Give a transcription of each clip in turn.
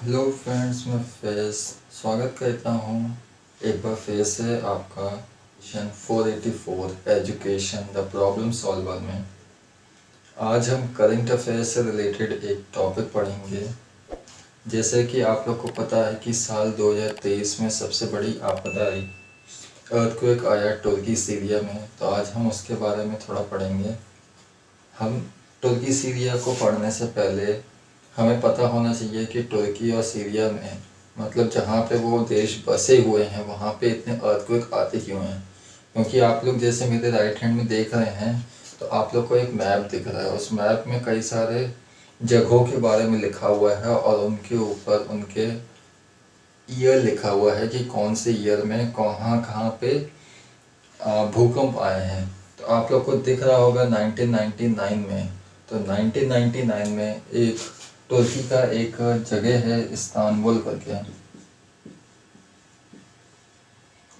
Hello friends, मैं फैज़ स्वागत करता हूँ एक बार फिर से आपका mission 484 education the problem solver में। आज हम करंट अफेयर्स से रिलेटेड एक टॉपिक पढ़ेंगे। जैसे कि आप लोग को पता है कि साल 2023 में सबसे बड़ी आपदा आई, अर्थक्वेक आया तुर्की सीरिया में। तो आज हम उसके बारे में थोड़ा पढ़ेंगे। हम तुर्की सीरिया को पढ़ने से पहले हमें पता होना चाहिए कि तुर्की और सीरिया में मतलब जहाँ पे वो देश बसे हुए हैं वहाँ पे इतने अर्थक्वेक आते क्यों हैं। क्योंकि आप लोग जैसे मेरे राइट हैंड में देख रहे हैं तो आप लोग को एक मैप दिख रहा है। उस मैप में कई सारे जगहों के बारे में लिखा हुआ है और उनके ऊपर उनके ईयर लिखा हुआ है कि कौन से ईयर में कहाँ कहाँ पे भूकंप आए हैं। तो आप लोग को दिख रहा होगा 1999 में। तो 1999 में एक तुर्की का एक जगह है इस्तांबुल करके,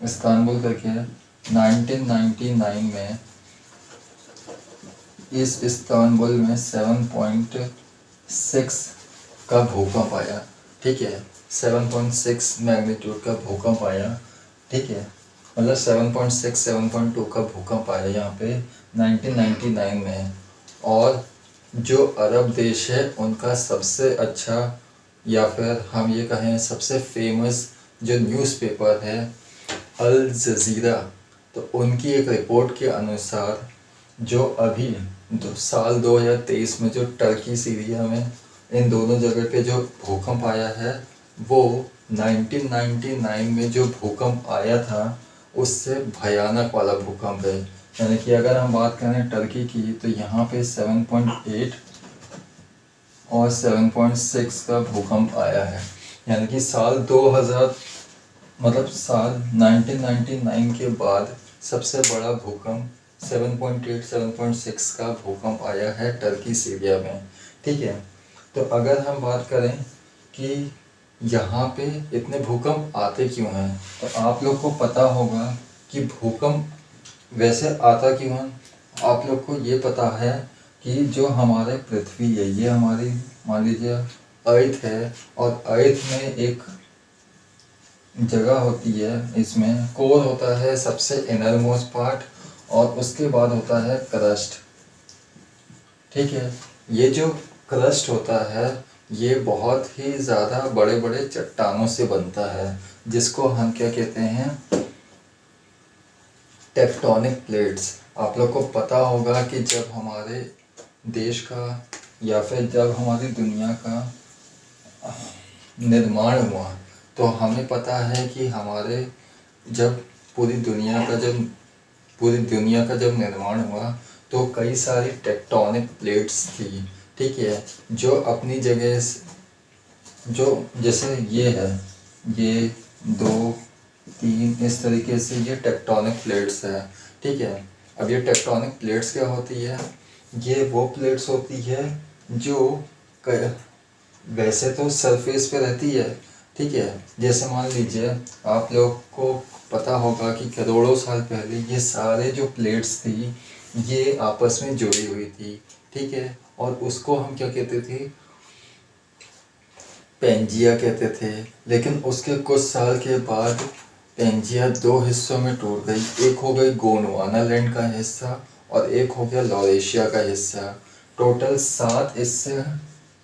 1999 में इस इस्तांबुल में 7.6 का भूकंप आया। ठीक है, 7.6 मैग्नीट्यूड का भूकंप आया। ठीक है, मतलब 7.6 7.2 का भूकंप आया यहाँ पे 1999 में। और जो अरब देश है उनका सबसे अच्छा या फिर हम ये कहें सबसे फेमस जो न्यूज़पेपर है अल जज़ीरा, तो उनकी एक रिपोर्ट के अनुसार जो अभी साल 2023 में जो टर्की सीरिया में इन दोनों जगह पे जो भूकंप आया है वो 1999 में जो भूकंप आया था उससे भयानक वाला भूकंप है। यानी कि अगर हम बात करें टर्की की तो यहाँ पे 7.8 और 7.6 का भूकंप आया है। यानी कि साल 2000 मतलब साल 1999 के बाद सबसे बड़ा भूकंप 7.8 7.6 का भूकंप आया है टर्की सीरिया में। ठीक है, तो अगर हम बात करें कि यहाँ पे इतने भूकंप आते क्यों हैं तो आप लोग को पता होगा कि भूकंप वैसे आता क्यों है। आप लोग को ये पता है कि जो हमारे पृथ्वी है ये हमारी मान लीजिए अर्थ है और अर्थ में एक जगह होती है, इसमें कोर होता है सबसे इनर मोस्ट पार्ट और उसके बाद होता है क्रस्ट। ठीक है, ये जो क्रस्ट होता है ये बहुत ही ज़्यादा बड़े बड़े चट्टानों से बनता है जिसको हम क्या कहते हैं, टेक्टोनिक प्लेट्स। आप लोग को पता होगा कि जब हमारे देश का या फिर जब हमारी दुनिया का निर्माण हुआ तो हमें पता है कि हमारे जब पूरी दुनिया का जब निर्माण हुआ तो कई सारी टेक्टोनिक प्लेट्स थी। ठीक है, जो अपनी जगह जो जैसे ये है, ये 2 3 इस तरीके से ये टेक्टोनिक प्लेट्स है। ठीक है, अब ये टेक्टोनिक प्लेट्स क्या होती है, ये वो प्लेट्स होती है जो वैसे तो सरफेस पे रहती है। ठीक है, जैसे मान लीजिए आप लोग को पता होगा कि करोड़ों साल पहले ये सारे जो प्लेट्स थी ये आपस में जुड़ी हुई थी। ठीक है, और उसको हम क्या कहते थे, पेंजिया कहते थे। लेकिन उसके कुछ साल के बाद पेंजिया 2 हिस्सों में टूट गई, एक हो गई गोंडवाना लैंड का हिस्सा और एक हो गया लॉरेशिया का हिस्सा। टोटल 7 इससे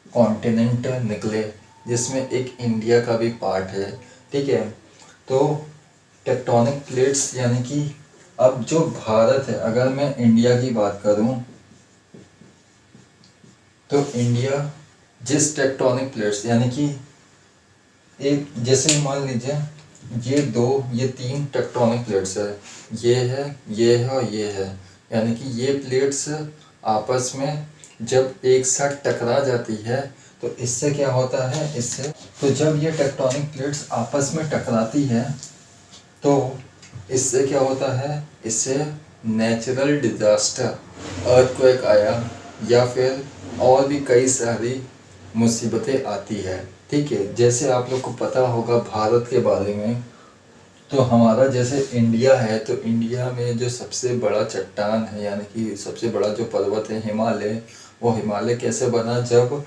कॉन्टिनेंट निकले जिसमें एक इंडिया का भी पार्ट है। ठीक है, तो टेक्टोनिक प्लेट्स यानी कि अब जो भारत है, अगर मैं इंडिया की बात करूं तो इंडिया जिस टेक्टोनिक प्लेट्स यानी कि एक जैसे मान लीजिए ये 3 टेक्टोनिक प्लेट्स है, ये है और ये है। यानी कि ये प्लेट्स आपस में जब एक साथ टकरा जाती है तो इससे क्या होता है, इससे तो जब ये टेक्टोनिक प्लेट्स आपस में टकराती है तो इससे क्या होता है, इससे नेचुरल डिजास्टर अर्थक्वेक आया या फिर और भी कई सारी मुसीबतें आती है। ठीक है, जैसे आप लोग को पता होगा भारत के बारे में, तो हमारा जैसे इंडिया है तो इंडिया में जो सबसे बड़ा चट्टान है यानी कि सबसे बड़ा जो पर्वत है हिमालय, वो हिमालय कैसे बना, जब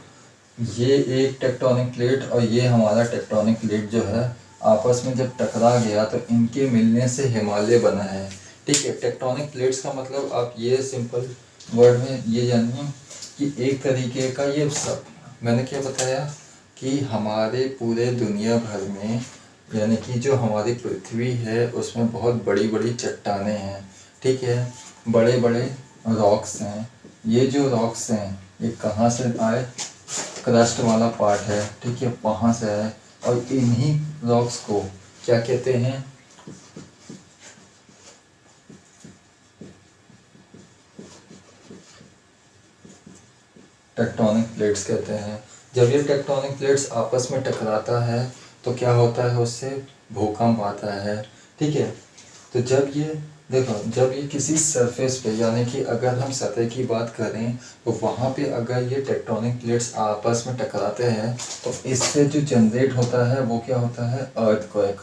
ये एक टेक्टोनिक प्लेट और ये हमारा टेक्टोनिक प्लेट जो है आपस में जब टकरा गया तो इनके मिलने से हिमालय बना है। ठीक है, टेक्टोनिक प्लेट्स का मतलब आप ये सिंपल वर्ड में ये जानिए कि एक तरीके का ये सब मैंने क्या बताया कि हमारे पूरे दुनिया भर में यानी कि जो हमारी पृथ्वी है उसमें बहुत बड़ी बड़ी चट्टानें हैं। ठीक है, बड़े बड़े रॉक्स हैं। ये जो रॉक्स हैं ये कहाँ से आए, क्रस्ट वाला पार्ट है, ठीक है, वहाँ से आए। और इन्हीं रॉक्स को क्या कहते हैं, टेक्टोनिक प्लेट्स कहते हैं। जब ये टेक्टोनिक प्लेट्स आपस में टकराता है तो क्या होता है, उससे भूकंप आता है। ठीक है, तो जब ये देखो, जब ये किसी सरफेस पे यानी कि अगर हम सतह की बात करें तो वहाँ पे अगर ये टेक्टोनिक प्लेट्स आपस में टकराते हैं तो इससे जो जनरेट होता है वो क्या होता है, अर्थक्वेक।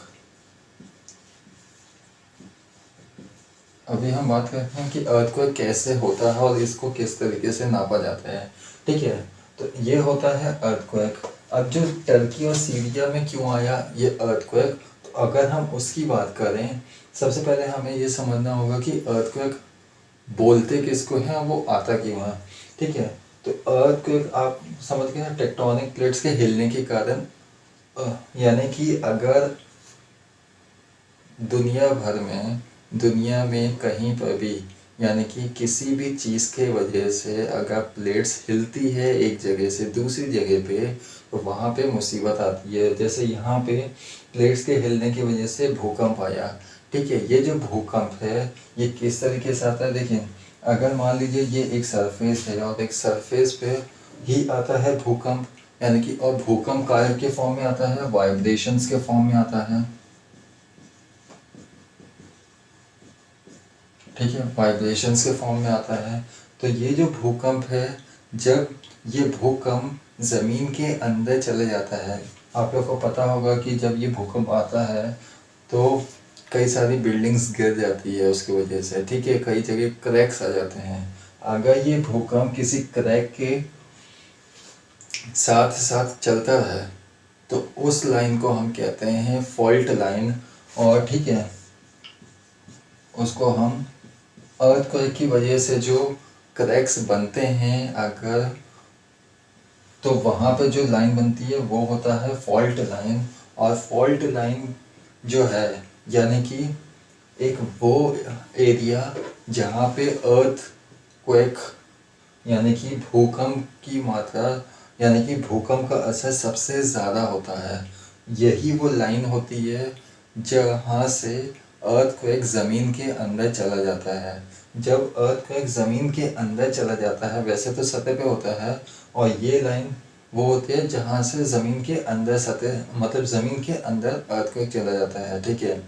अभी हम बात करते हैं कि अर्थक्वेक कैसे होता है और इसको किस तरीके से नापा जाता है। ठीक है, तो ये होता है अर्थक्वेक। अब जो टर्की और सीरिया में क्यों आया ये अर्थक्वेक, तो अगर हम उसकी बात करें, सबसे पहले हमें ये समझना होगा कि अर्थक्वेक बोलते किसको हैं, वो आता क्यों है। ठीक है, तो अर्थक्वेक आप समझ गए ना, टेक्टोनिक प्लेट्स के हिलने के कारण यानी कि अगर दुनिया में कहीं पर भी यानी कि किसी भी चीज़ के वजह से अगर प्लेट्स हिलती है एक जगह से दूसरी जगह पे तो वहाँ पे मुसीबत आती है। जैसे यहाँ पे प्लेट्स के हिलने की वजह से भूकंप आया। ठीक है, ये जो भूकंप है ये किस तरीके से आता है, देखिए अगर मान लीजिए ये एक सरफेस है और एक सरफेस पे ही आता है भूकंप, यानी कि और भूकंप काय के फॉर्म में आता है, वाइब्रेशंस के फॉर्म में आता है। ठीक है, वाइब्रेशंस के फॉर्म में आता है। तो ये जो भूकंप है, जब ये भूकंप ज़मीन के अंदर चले जाता है, आप लोग को पता होगा कि जब ये भूकंप आता है तो कई सारी बिल्डिंग्स गिर जाती है उसकी वजह से। ठीक है, कई जगह क्रैक्स आ जाते हैं। अगर ये भूकंप किसी क्रैक के साथ साथ चलता है तो उस लाइन को हम कहते हैं फॉल्ट लाइन। और ठीक है, उसको हम अर्थक्वेक की वजह से जो क्रैक्स बनते हैं अगर, तो वहाँ पे जो लाइन बनती है वो होता है फॉल्ट लाइन। और फॉल्ट लाइन जो है यानी कि एक वो एरिया जहाँ पे अर्थक्वेक यानी कि भूकंप की मात्रा यानी कि भूकंप का असर सबसे ज़्यादा होता है, यही वो लाइन होती है जहाँ से अर्थक्वेक ज़मीन के अंदर चला जाता है। जब अर्थक्वेक ज़मीन के अंदर चला जाता है, वैसे तो सतह पे होता है, और ये लाइन वो होती है जहाँ से ज़मीन के अंदर सतह मतलब ज़मीन के अंदर अर्थक्वेक चला जाता है। ठीक है,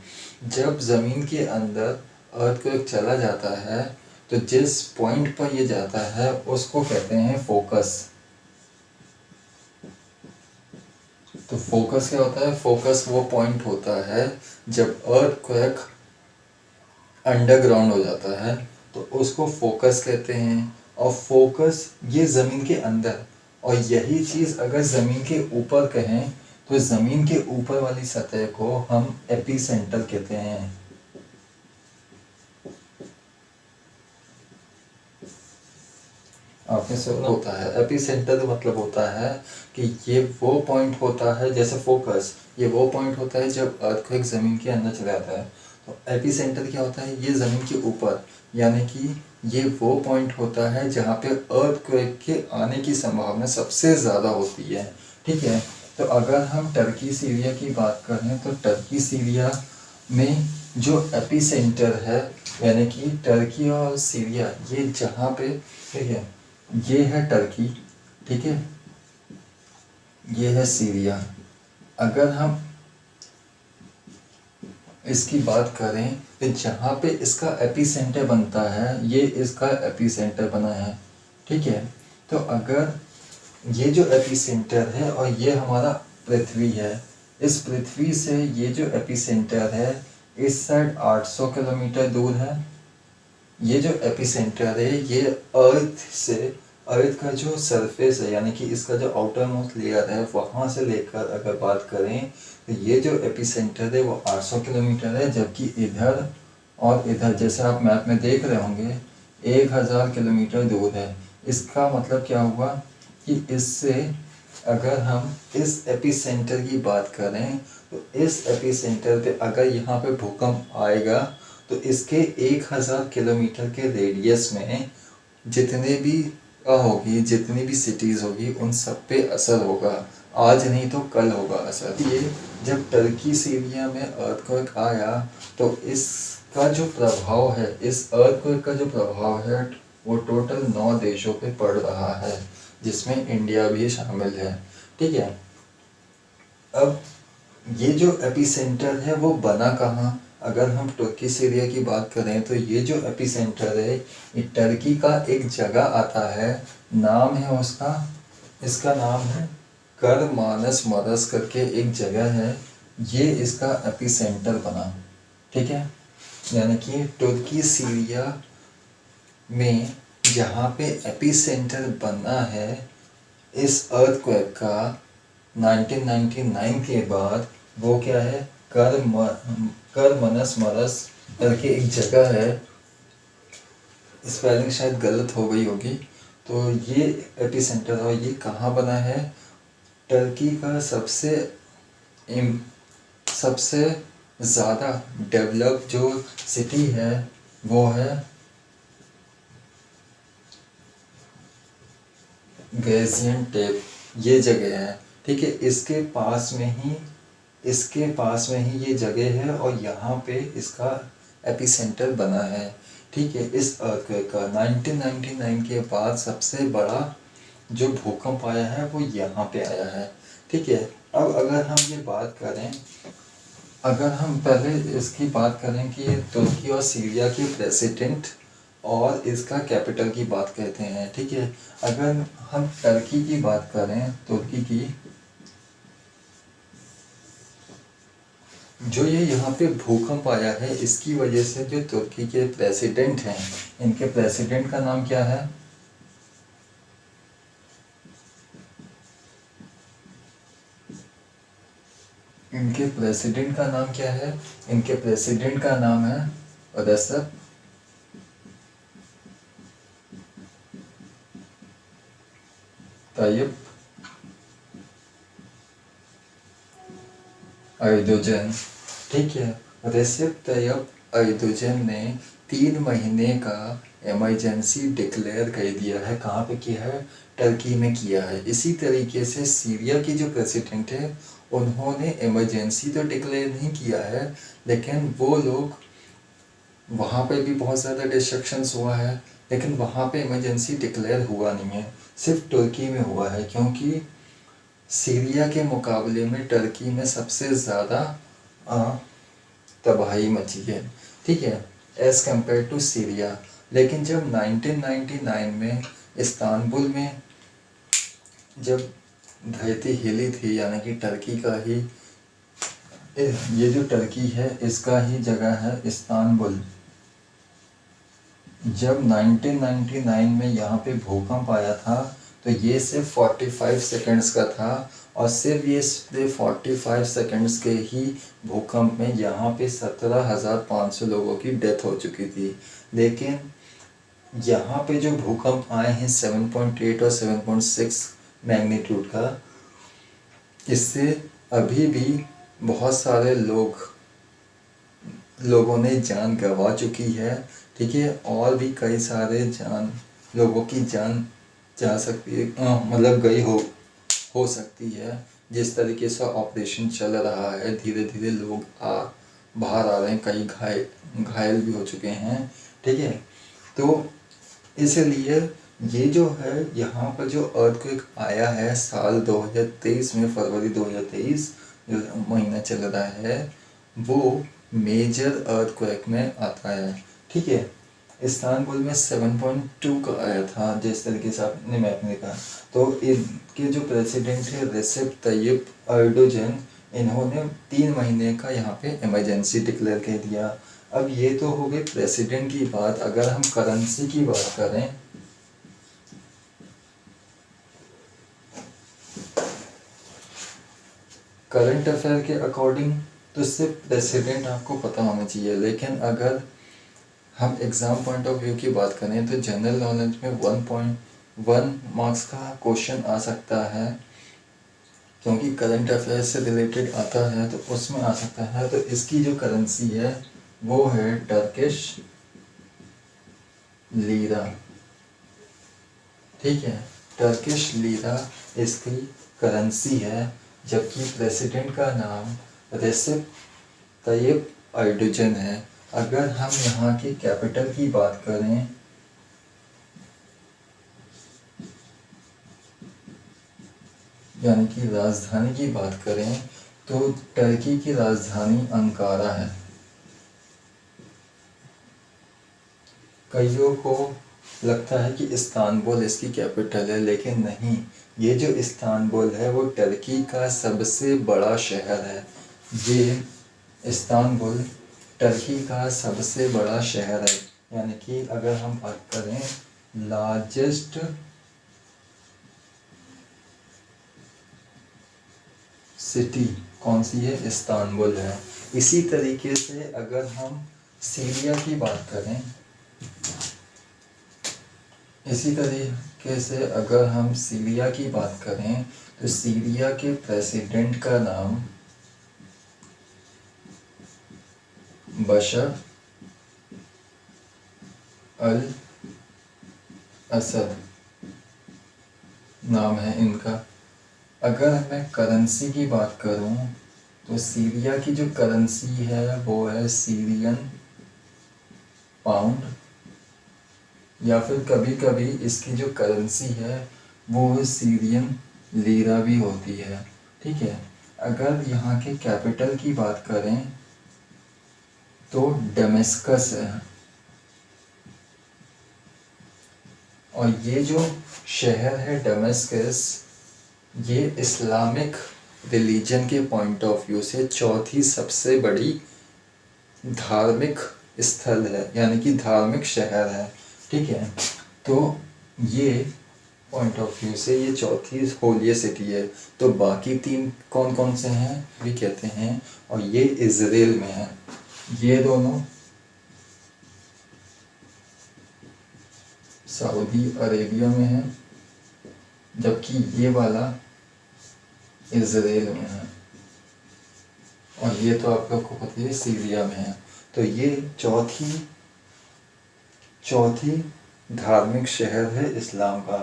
जब ज़मीन के अंदर अर्थक्वेक चला जाता है तो जिस पॉइंट पर ये जाता है उसको कहते हैं फोकस। तो फोकस क्या होता है, फोकस वो पॉइंट होता है जब अर्थक्वेक अंडरग्राउंड हो जाता है तो उसको फोकस कहते हैं। और फोकस ये ज़मीन के अंदर, और यही चीज़ अगर ज़मीन के ऊपर कहें तो ज़मीन के ऊपर वाली सतह को हम एपिसेंटर कहते हैं। आपने सुना होता है एपिसेंटर, मतलब होता है कि ये वो पॉइंट होता है, जैसे फोकस ये वो पॉइंट होता है जब अर्थक्वेक ज़मीन के अंदर चला जाता है। तो एपिसेंटर क्या होता है, ये ज़मीन के ऊपर, यानी कि ये वो पॉइंट होता है जहाँ पे अर्थक्वेक के आने की संभावना सबसे ज़्यादा होती है। ठीक है, तो अगर हम टर्की सीरिया की बात करें तो टर्की सीरिया में जो एपिसेंटर है यानी कि टर्की और सीरिया ये जहाँ पे, ठीक है, ये है टर्की, ठीक है, ये है सीरिया। अगर हम इसकी बात करें तो जहाँ पे इसका एपिसेंटर बनता है ये इसका एपिसेंटर बना है। ठीक है, तो अगर ये जो एपिसेंटर है और ये हमारा पृथ्वी है, इस पृथ्वी से ये जो एपिसेंटर है इस साइड 800 किलोमीटर दूर है। ये जो एपिसेंटर है ये अर्थ से अर्थ का जो सरफेस है यानी कि इसका जो आउटर मोस्ट लेयर है वहाँ से लेकर अगर बात करें तो ये जो एपिसेंटर है वो 800 किलोमीटर है, जबकि इधर और इधर जैसे आप मैप में देख रहे होंगे 1000 किलोमीटर दूर है। इसका मतलब क्या हुआ कि इससे अगर हम इस एपिसेंटर की बात करें तो इस एपिसेंटर पे अगर यहाँ पे भूकंप आएगा तो इसके 1000 किलोमीटर के रेडियस में जितने भी होगी, जितनी भी सिटीज़ होगी, उन सब पे असर होगा। आज नहीं तो कल होगा असर। ये जब टर्की सीरिया में अर्थक्वेक आया तो इसका जो प्रभाव है, इस अर्थक्वेक का जो प्रभाव है वो टोटल 9 देशों पे पड़ रहा है, जिसमें इंडिया भी शामिल है। ठीक है, अब ये जो एपिसेंटर है वो बना कहाँ? अगर हम तुर्की सीरिया की बात करें तो ये जो एपिसेंटर है ये टर्की का एक जगह आता है, नाम है उसका, इसका नाम है करमानस मरस करके एक जगह है, ये इसका एपिसेंटर बना। ठीक है, यानी कि तुर्की सीरिया में जहाँ पे एपिसेंटर बना है इस अर्थक्वेक का 1999 के बाद, वो क्या है, करमनस मरस करके एक जगह है, स्पेलिंग शायद गलत हो गई होगी। तो ये एपिसेंटर और ये कहाँ बना है? टर्की का सबसे ज़्यादा डेवलप जो सिटी है वो है गाजियान्टेप, ये जगह है। ठीक है, इसके पास में ही ये जगह है और यहाँ पे इसका एपिसेंटर बना है। ठीक है, इस अर्थक्वेक का 1999 के बाद सबसे बड़ा जो भूकंप आया है वो यहाँ पे आया है। ठीक है, अब अगर हम ये बात करें, अगर हम पहले इसकी बात करें कि तुर्की और सीरिया के प्रेसिडेंट और इसका कैपिटल की बात कहते हैं। ठीक है, अगर हम टर्की की बात करें, तुर्की की, जो ये यहाँ पे भूकंप आया है इसकी वजह से जो तुर्की के प्रेसिडेंट हैं, इनके प्रेसिडेंट का नाम क्या है? इनके प्रेसिडेंट का नाम क्या है? इनके प्रेसिडेंट का नाम है रेसेप तायिप एर्दोगन। ठीक है, रेसेप तायिप एर्दोगन ने 3 महीने का इमरजेंसी डिक्लेयर कर दिया है। कहाँ पे किया है? टर्की में किया है। इसी तरीके से सीरिया की जो प्रेसिडेंट है उन्होंने इमरजेंसी तो डिक्लेयर नहीं किया है, लेकिन वो लोग, वहाँ पे भी बहुत ज़्यादा डिस्ट्रक्शंस हुआ है, लेकिन वहाँ पे इमरजेंसी डिक्लेयर हुआ नहीं है, सिर्फ तुर्की में हुआ है, क्योंकि सीरिया के मुकाबले में टर्की में सबसे ज़्यादा तबाही मची है। ठीक है, एज़ कम्पेयर टू सीरिया। लेकिन जब 1999 में इस्तांबुल में जब धरती हिली थी, यानी कि टर्की का ही, ये जो टर्की है इसका ही जगह है इस्तांबुल, जब 1999 में यहाँ पे भूकंप आया था तो ये सिर्फ 45 सेकंड्स का था, और सिर्फ ये 45 सेकंड्स के ही भूकंप में यहाँ पे 17,500 लोगों की डेथ हो चुकी थी। लेकिन यहाँ पे जो भूकंप आए हैं 7.8 और 7.6 मैग्नीट्यूड का, इससे अभी भी बहुत सारे लोगों ने जान गंवा चुकी है। ठीक है, और भी कई सारे लोगों की जान जा सकती है, मतलब गई हो सकती है। जिस तरीके से ऑपरेशन चल रहा है, धीरे धीरे लोग बाहर आ रहे हैं, कई घायल भी हो चुके हैं। ठीक है, तो इसलिए ये जो है यहाँ पर जो अर्थक्वेक आया है साल 2023 में, फरवरी 2023 जो महीना चल रहा है, वो मेजर अर्थक्वेक में आता है। ठीक है, इस्तांबुल में 7.2 का आया था, जिस तरीके से आपने मैप में देखा। तो इनके जो प्रेसिडेंट है रेसेप तायिप एर्दोगन, इन्होंने 3 महीने का यहाँ पे इमरजेंसी डिक्लेयर कर दिया। अब ये तो हो गई प्रेसिडेंट की बात। अगर हम करेंसी की बात करें करंट अफेयर के अकॉर्डिंग तो सिर्फ प्रेसिडेंट आपको पता होना चाहिए, लेकिन अगर हम एग्ज़ाम पॉइंट ऑफ व्यू की बात करें तो जनरल नॉलेज में 1.1 मार्क्स का क्वेश्चन आ सकता है, क्योंकि करंट अफेयर से रिलेटेड आता है तो उसमें आ सकता है। तो इसकी जो करेंसी है वो है टर्किश लीरा, ठीक है, टर्किश लीरा इसकी करेंसी है। जबकि प्रेसिडेंट का नाम रेसिप तैयब एर्डोगन है। अगर हम यहाँ की कैपिटल की बात करें यानी कि राजधानी की बात करें तो टर्की की राजधानी अंकारा है। कईयों को लगता है कि इस्तांबुल इसकी कैपिटल है, लेकिन नहीं, ये जो इस्तांबुल है वो टर्की का सबसे बड़ा शहर है। ये इस्तांबुल टर्की का सबसे बड़ा शहर है, यानी कि अगर हम बात करें लार्जेस्ट सिटी कौन सी है, इस्तांबुल है। इसी तरीके से अगर हम सीरिया की बात करें, इसी तरीके से अगर हम सीरिया की बात करें तो सीरिया के प्रेसिडेंट का नाम बशर अल असद नाम है इनका। अगर मैं करेंसी की बात करूं तो सीरिया की जो करेंसी है वो है सीरियन पाउंड, या फिर कभी कभी इसकी जो करेंसी है वो सीरियन लीरा भी होती है, ठीक है। अगर यहाँ के कैपिटल की बात करें तो डेमेस्कस है, और ये जो शहर है डेमेस्कस, ये इस्लामिक रिलीजन के पॉइंट ऑफ व्यू से चौथी सबसे बड़ी धार्मिक स्थल है, यानी कि धार्मिक शहर है, ठीक है। तो ये पॉइंट ऑफ व्यू से ये चौथी होलियस्ट सिटी है। तो बाकी तीन कौन कौन से हैं भी कहते हैं, और ये इजराइल में है, ये दोनों सऊदी अरेबिया में है, जबकि ये वाला इजराइल में है, और ये तो आप लोग को पता है सीरिया में है। तो ये चौथी धार्मिक शहर है इस्लाम का।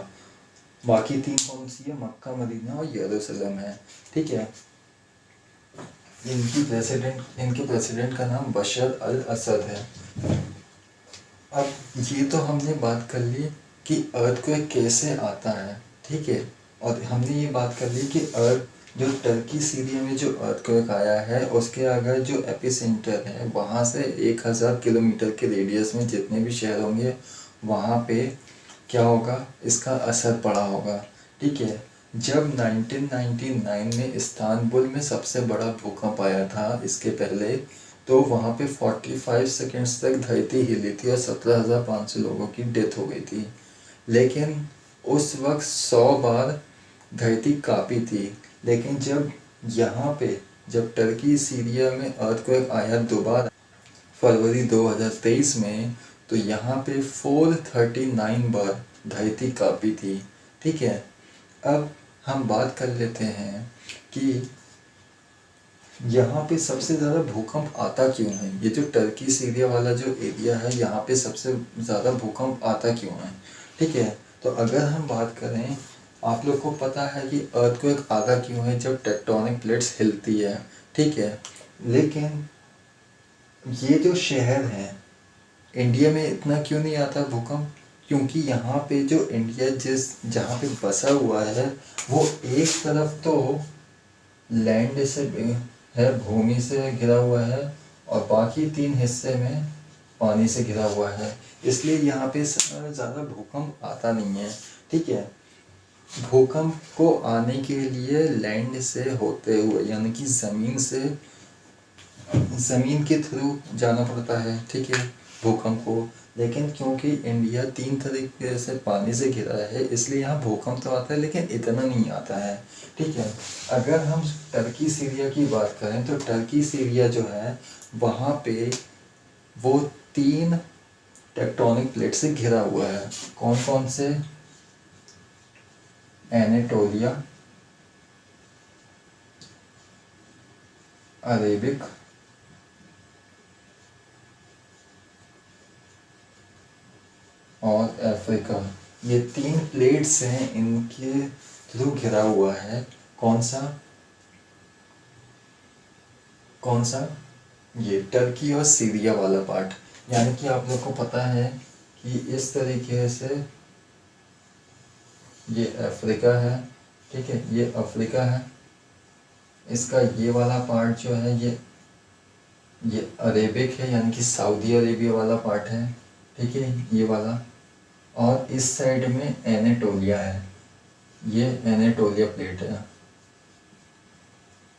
बाकी तीन कौन सी है, मक्का, मदीना और यरूशलेम है, ठीक है। इनके प्रेसिडेंट का नाम बशर अल असद है। अब ये तो हमने बात कर ली कि अर्थक्वेक कैसे आता है, ठीक है, और हमने ये बात कर ली कि जो टर्की सीरिया में जो अर्थक्वेक आया है उसके अगर जो एपिसेंटर है वहाँ से 1000 किलोमीटर के रेडियस में जितने भी शहर होंगे वहाँ पे क्या होगा, इसका असर पड़ा होगा, ठीक है। जब 1999 में इस्तांबुल में सबसे बड़ा भूकंप आया था, इसके पहले तो वहाँ पे 45 सेकेंड्स तक धरती हिली थी और 17,500 लोगों की डेथ हो गई थी। लेकिन उस वक्त 100 बार धरती काँपी थी। लेकिन जब टर्की सीरिया में अर्थक्वेक आया दोबारा फरवरी 2023 में, तो यहाँ पे 439 बार धरती काँपी थी, ठीक है। अब हम बात कर लेते हैं कि यहाँ पे सबसे ज़्यादा भूकंप आता क्यों है। ये जो टर्की सीरिया वाला जो एरिया है यहाँ पे सबसे ज़्यादा भूकंप आता क्यों है, ठीक है। तो अगर हम बात करें, आप लोग को पता है कि अर्थक्वेक आता क्यों है, जब टेक्टोनिक प्लेट्स हिलती है, ठीक है। लेकिन ये जो शहर है इंडिया में इतना क्यों नहीं आता भूकंप, क्योंकि यहाँ पे जो इंडिया जहाँ पे बसा हुआ है वो एक तरफ तो लैंड से है, भूमि से घिरा हुआ है, और बाकी 3 हिस्से में पानी से घिरा हुआ है, इसलिए यहाँ पे ज़्यादा भूकंप आता नहीं है, ठीक है। भूकंप को आने के लिए लैंड से होते हुए, यानी कि ज़मीन के थ्रू जाना पड़ता है, ठीक है, भूकंप को। लेकिन क्योंकि इंडिया 3 तरीके से पानी से घिरा है इसलिए यहाँ भूकंप तो आता है लेकिन इतना नहीं आता है, ठीक है। अगर हम टर्की सीरिया की बात करें तो टर्की सीरिया जो है वहाँ पे वो 3 टेक्टोनिक प्लेट से घिरा हुआ है। कौन कौन से? एनाटोलिया, अरेबिक और अफ्रीका। ये 3 प्लेट्स हैं, इनके थ्रू घिरा हुआ है। कौन सा? कौन सा? ये टर्की और सीरिया वाला पार्ट। यानी कि आप लोग को पता है कि इस तरीके से ये अफ्रीका है, ठीक है, ये अफ्रीका है। इसका ये वाला पार्ट जो है ये अरेबिक है, यानी कि सऊदी अरेबिया वाला पार्ट है, ठीक है, ये वाला। और इस साइड में एनाटोलिया है, ये एनाटोलिया प्लेट है।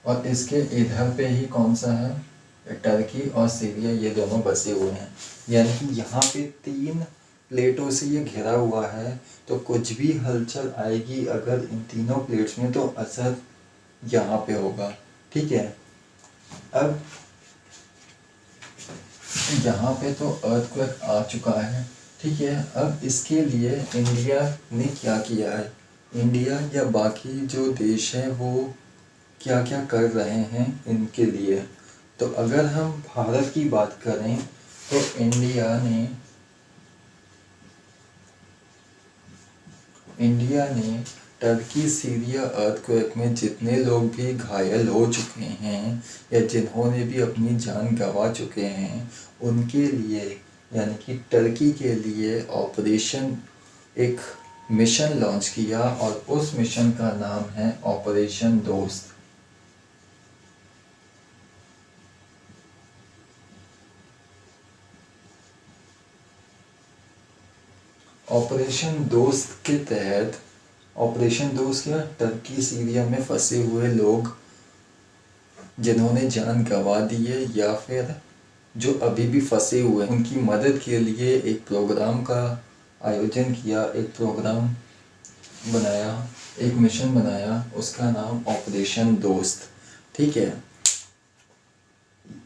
और इसके इधर पे ही कौन सा है? टर्की और सीरिया, ये दोनों बसे हुए हैं। यानी कि यहाँ पे 3 प्लेटों से ये घिरा हुआ है, तो कुछ भी हलचल आएगी अगर इन तीनों प्लेट्स में तो असर यहाँ पे होगा, ठीक है। अब यहाँ पे तो अर्थक्वेक आ चुका है, ठीक है। अब इसके लिए इंडिया ने क्या किया है, इंडिया या बाकी जो देश हैं वो क्या क्या कर रहे हैं इनके लिए। तो अगर हम भारत की बात करें तो इंडिया ने टर्की सीरिया अर्थक्वेक में जितने लोग भी घायल हो चुके हैं या जिन्होंने भी अपनी जान गंवा चुके हैं उनके लिए, यानी कि टर्की के लिए ऑपरेशन, एक मिशन लॉन्च किया और उस मिशन का नाम है ऑपरेशन दोस्त। ऑपरेशन दोस्त के तहत, ऑपरेशन दोस्त क्या, टर्की सीरिया में फंसे हुए लोग जिन्होंने जान गंवा दी है या फिर जो अभी भी फंसे हुए हैं उनकी मदद के लिए एक प्रोग्राम का आयोजन किया, एक प्रोग्राम बनाया, एक मिशन बनाया, उसका नाम ऑपरेशन दोस्त, ठीक है।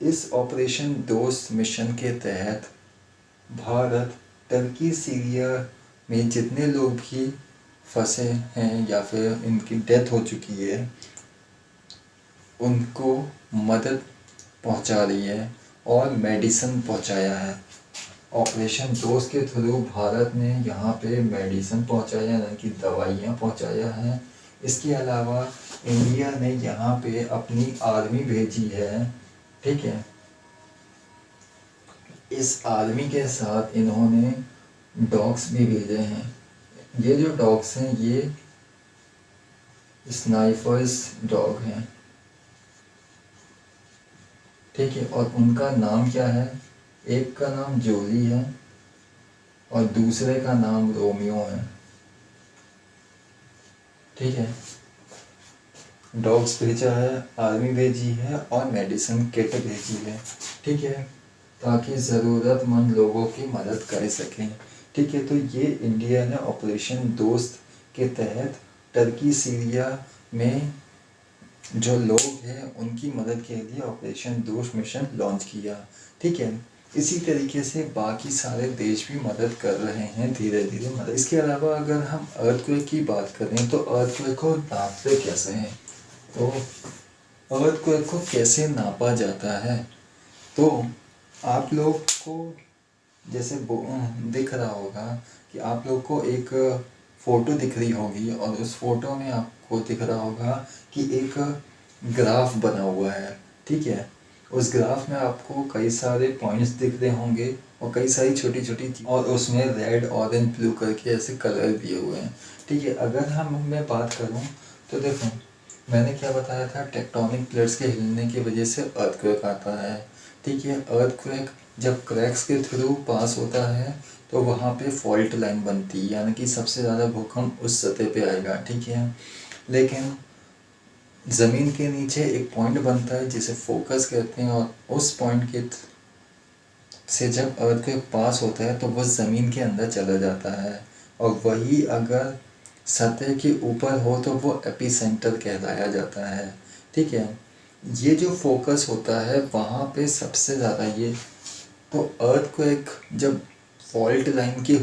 इस ऑपरेशन दोस्त मिशन के तहत भारत टर्की सीरिया में जितने लोग भी फंसे हैं या फिर इनकी डेथ हो चुकी है उनको मदद पहुंचा रही है और मेडिसिन पहुंचाया है। ऑपरेशन दोस्त के थ्रू भारत ने यहाँ पे मेडिसिन पहुंचाया, यानी कि दवाइयाँ पहुंचाया है। इसके अलावा इंडिया ने यहाँ पे अपनी आर्मी भेजी है, ठीक है। इस आर्मी के साथ इन्होंने डॉग्स भी भेजे हैं। ये जो डॉग्स हैं ये स्नाइपर्स डॉग हैं, ठीक है। और उनका नाम क्या है? एक का नाम जोली है और दूसरे का नाम रोमियो है, ठीक है। डॉग्स भेजा है, आर्मी भेजी है और मेडिसिन किट भेजी है, ठीक है, ताकि ज़रूरतमंद लोगों की मदद कर सकें, ठीक है। तो ये इंडिया ने ऑपरेशन दोस्त के तहत टर्की सीरिया में जो लोग हैं उनकी मदद के लिए ऑपरेशन दोस्त मिशन लॉन्च किया, ठीक है। इसी तरीके से बाकी सारे देश भी मदद कर रहे हैं धीरे धीरे मदद। इसके अलावा अगर हम अर्थक्वेक की बात करें तो अर्थक्वेक को नापते कैसे हैं, तो अर्थक्वेक को कैसे नापा जाता है, तो आप लोग को जैसे दिख रहा होगा कि आप लोग को एक फ़ोटो दिख रही होगी और उस फोटो में आपको दिख रहा होगा कि एक ग्राफ बना हुआ है, ठीक है। उस ग्राफ में आपको कई सारे पॉइंट्स दिख रहे होंगे और कई सारी छोटी छोटी चीज़, और उसमें रेड ऑरेंज ब्लू करके ऐसे कलर दिए हुए हैं, ठीक है। अगर मैं बात करूं तो देखो मैंने क्या बताया था, टेक्टोनिक प्लेट्स के हिलने की वजह से अर्थक्वेक आता है, ठीक है। अर्थक्वेक जब क्रैक्स के थ्रू पास होता है तो वहाँ पे फॉल्ट लाइन बनती है, यानी कि सबसे ज़्यादा भूकंप उस सतह पे आएगा, ठीक है। लेकिन ज़मीन के नीचे एक पॉइंट बनता है जिसे फोकस कहते हैं और उस पॉइंट के से जब अर्थक्वेक पास होता है तो वो ज़मीन के अंदर चला जाता है, और वही अगर सतह के ऊपर हो तो वो एपिसेंटर कहलाया जाता है। ठीक है, ये जो फोकस होता है वहाँ पे सबसे ज़्यादा ये, तो अर्थक्वेक जब फॉल्ट लाइन के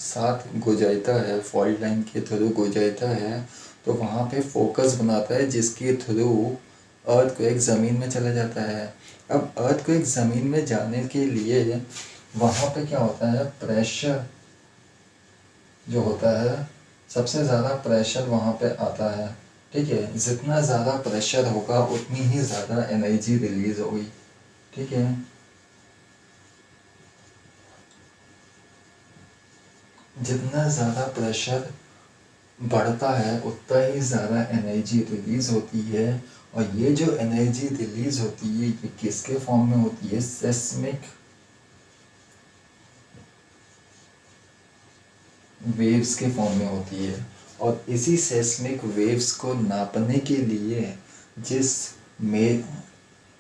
साथ गुजरता है, फॉल्ट लाइन के थ्रू गुजरता है, तो वहाँ पे फोकस बनाता है जिसके थ्रू अर्थक्वेक ज़मीन में चला जाता है। अब अर्थक्वेक ज़मीन में जाने के लिए वहाँ पे क्या होता है, प्रेशर जो होता है, सबसे ज़्यादा प्रेशर वहाँ पे आता है। ठीक है, जितना ज़्यादा प्रेशर होगा उतनी ही ज़्यादा एनर्जी रिलीज होगी। ठीक है, जितना ज़्यादा प्रेशर बढ़ता है उतना ही ज़्यादा एनर्जी रिलीज़ होती है, और ये जो एनर्जी रिलीज़ होती है ये किसके फॉर्म में होती है, सेस्मिक वेव्स के फॉर्म में होती है। और इसी सेस्मिक वेव्स को नापने के लिए जिस में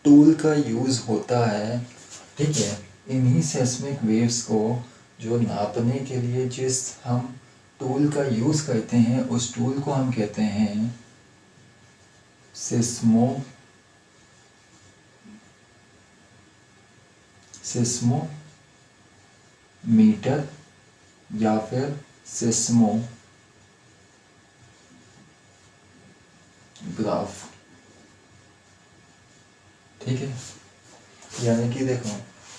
टूल का यूज़ होता है, ठीक है, इन्हीं सेस्मिक वेव्स को जो नापने के लिए जिस हम टूल का यूज़ करते हैं उस टूल को हम कहते हैं सिस्मोमीटर या फिर सिस्मोग्राफ। ठीक है, यानी कि देखो,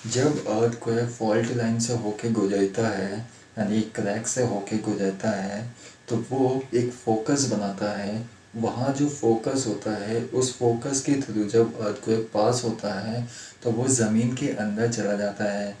जब अर्थ कोई फॉल्ट लाइन से होके गुजरता है, यानी क्रैक से होके गुजरता है, तो वो एक फोकस बनाता है। वहाँ जो फोकस होता है उस फोकस के थ्रू जब अर्थ कोई पास होता है तो वो ज़मीन के अंदर चला जाता है।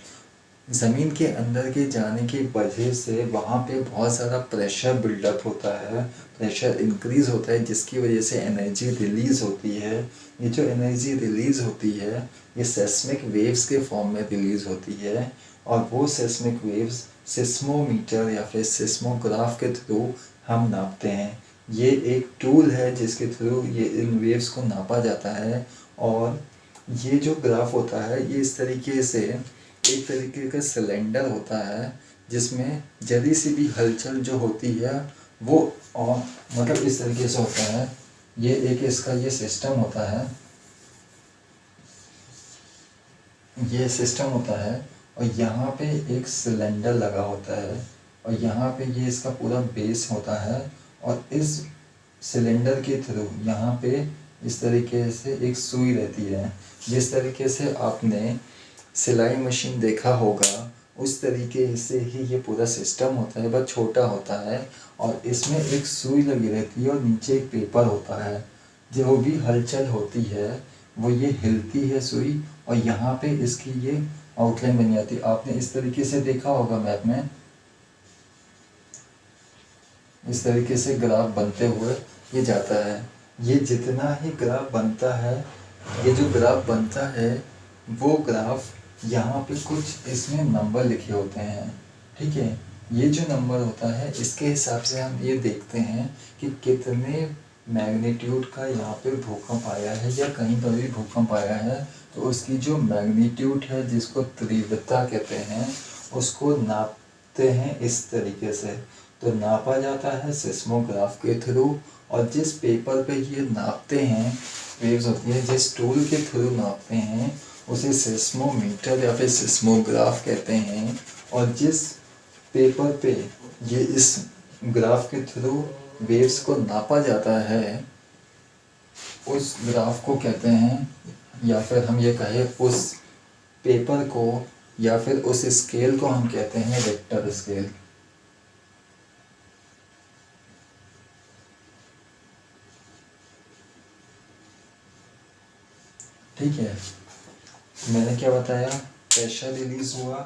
ज़मीन के अंदर के जाने की वजह से वहाँ पे बहुत ज़्यादा प्रेशर बिल्डअप होता है, प्रेशर इंक्रीज़ होता है, जिसकी वजह से एनर्जी रिलीज़ होती है। ये जो एनर्जी रिलीज़ होती है ये सेस्मिक वेव्स के फॉर्म में रिलीज़ होती है, और वो सेस्मिक वेव्स सिस्मोमीटर या फिर सिस्मोग्राफ के थ्रू हम नापते हैं। ये एक टूल है जिसके थ्रू ये इन वेव्स को नापा जाता है। और ये जो ग्राफ होता है ये इस तरीके से एक तरीके का सिलेंडर होता है जिसमें जरी सी भी हलचल जो होती है वो, और मतलब इस तरीके से होता है। ये एक इसका ये सिस्टम होता है, ये सिस्टम होता है, और यहाँ पे एक सिलेंडर लगा होता है, और यहाँ पे ये इसका पूरा बेस होता है, और इस सिलेंडर के थ्रू यहाँ पे इस तरीके से एक सुई रहती है। जिस तरीके से आपने सिलाई मशीन देखा होगा उस तरीके से ही ये पूरा सिस्टम होता है, बस छोटा होता है, और इसमें एक सुई लगी रहती है और नीचे एक पेपर होता है। जो भी हलचल होती है वो ये हिलती है सुई, और यहाँ पे इसकी ये आउटलाइन बनी जाती है। आपने इस तरीके से देखा होगा मैप में, इस तरीके से ग्राफ बनते हुए ये जाता है। ये जितना ही ग्राफ बनता है, ये जो ग्राफ बनता है वो ग्राफ यहाँ पे कुछ इसमें नंबर लिखे होते हैं। ठीक है, ये जो नंबर होता है इसके हिसाब से हम ये देखते हैं कि कितने मैग्नीट्यूड का यहाँ पे भूकंप आया है या कहीं पर भी भूकंप आया है। तो उसकी जो मैग्नीट्यूड है जिसको तीव्रता कहते हैं उसको नापते हैं इस तरीके से। तो नापा जाता है सिस्मोग्राफ के थ्रू, और जिस पेपर पे ये नापते हैं वेव्स होती है, जिस टूल के थ्रू नापते हैं उसे सिस्मोमीटर या फिर सिस्मोग्राफ कहते हैं। और जिस पेपर पे ये इस ग्राफ के थ्रू वेव्स को नापा जाता है उस ग्राफ को कहते हैं, या फिर हम ये कहें उस पेपर को या फिर उस स्केल को हम कहते हैं रिक्टर स्केल। ठीक है, मैंने क्या बताया, प्रेशर रिलीज़ हुआ।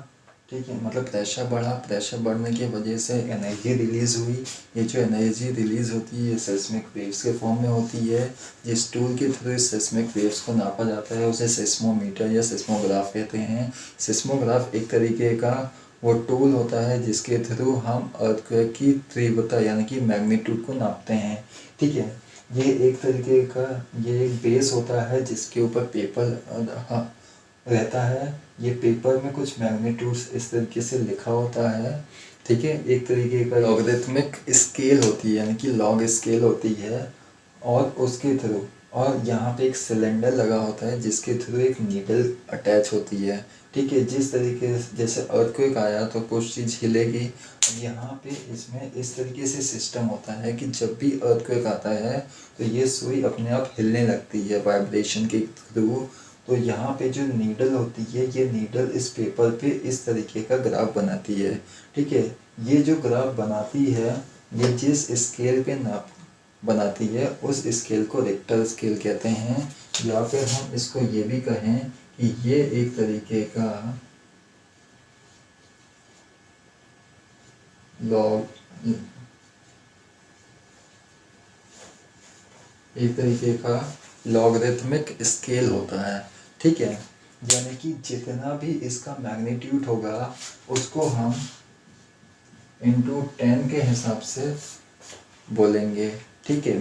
ठीक है, मतलब प्रेशर बढ़ा, प्रेशर बढ़ने की वजह से एनर्जी रिलीज़ हुई। ये जो एनर्जी रिलीज़ होती है ये सेस्मिक वेव्स के फॉर्म में होती है। जिस टूल के थ्रू सेस्मिक वेव्स को नापा जाता है उसे सिस्मोमीटर या सिस्मोग्राफ कहते हैं। सिस्मोग्राफ एक तरीके का वो टूल होता है जिसके थ्रू हम अर्थक्वेक की तीव्रता यानी कि मैग्नीट्यूड को नापते हैं। ठीक है, ये एक तरीके का ये एक बेस होता है जिसके ऊपर पेपर रहता है। ये पेपर में कुछ मैग्नीट्यूड्स इस तरीके से लिखा होता है, ठीक है। एक तरीके का लॉगरिथमिक स्केल होती है, यानी कि लॉग स्केल होती है, और उसके थ्रू, और यहाँ पे एक सिलेंडर लगा होता है जिसके थ्रू एक नीडल अटैच होती है, ठीक है। जिस तरीके से जैसे अर्थक्वेक आया तो कुछ चीज़ हिलेगी, और यहाँ पे इसमें इस तरीके से सिस्टम होता है कि जब भी अर्थक्वेक आता है तो ये सुई अपने आप हिलने लगती है वाइब्रेशन के थ्रू। तो यहाँ पे जो नीडल होती है, ये नीडल इस पेपर पे इस तरीके का ग्राफ बनाती है, ठीक है। ये जो ग्राफ बनाती है, ये जिस स्केल पे नाप बनाती है उस स्केल को रिक्टर स्केल कहते हैं, या फिर हम इसको ये भी कहें कि ये एक तरीके का लॉग एक तरीके का लॉगरिथमिक स्केल होता है, ठीक है। यानी कि जितना भी इसका मैग्नीट्यूड होगा उसको हम इंटू 10 के हिसाब से बोलेंगे, ठीक है।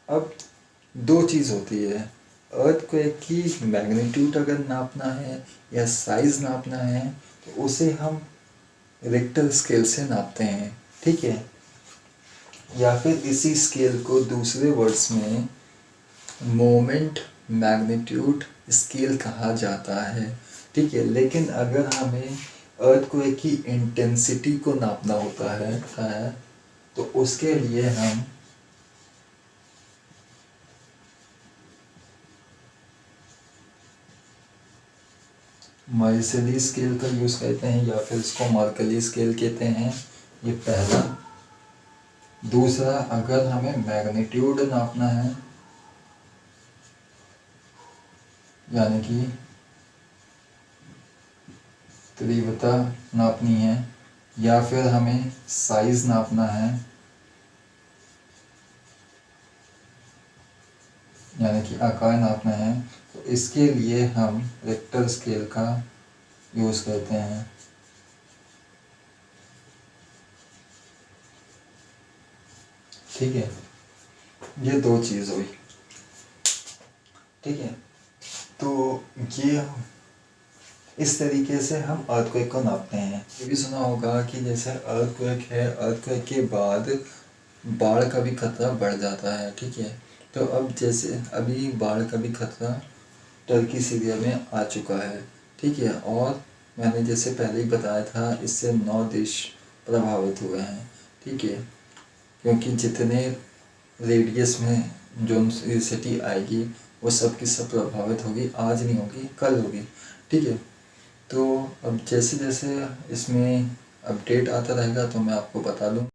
अब दो चीज़ होती है, अर्थक्वेक की मैग्नीट्यूड अगर नापना है या साइज़ नापना है तो उसे हम रिक्टर स्केल से नापते हैं, ठीक है। या फिर इसी स्केल को दूसरे वर्ड्स में मोमेंट मैग्नीट्यूड स्केल कहा जाता है, ठीक है। लेकिन अगर हमें अर्थक्वेक की इंटेंसिटी को नापना होता है तो उसके लिए हम मार्शली स्केल का यूज़ करते हैं, या फिर इसको मार्कली स्केल कहते हैं, ये पहला। दूसरा, अगर हमें मैग्नीट्यूड नापना है, यानी कि तीव्रता नापनी है, या फिर हमें साइज नापना है, यानी कि आकार नापना है, तो इसके लिए हम रिक्टर स्केल का यूज़ करते हैं, ठीक है। ये दो चीज़ हुई, ठीक है। तो ये इस तरीके से हम अर्थक्वेक को नापते हैं। ये भी सुना होगा कि जैसे अर्थक्वेक है, अर्थक्वेक के बाद बाढ़ का भी खतरा बढ़ जाता है, ठीक है। तो अब जैसे अभी बाढ़ का भी खतरा टर्की सीरिया में आ चुका है, ठीक है। और मैंने जैसे पहले ही बताया था, इससे 9 देश प्रभावित हुए हैं, ठीक है। क्योंकि जितने रेडियस में जो सिटी आएगी वो सब की सब प्रभावित होगी, आज नहीं होगी कल होगी, ठीक है। तो अब जैसे जैसे इसमें अपडेट आता रहेगा तो मैं आपको बता दूँ।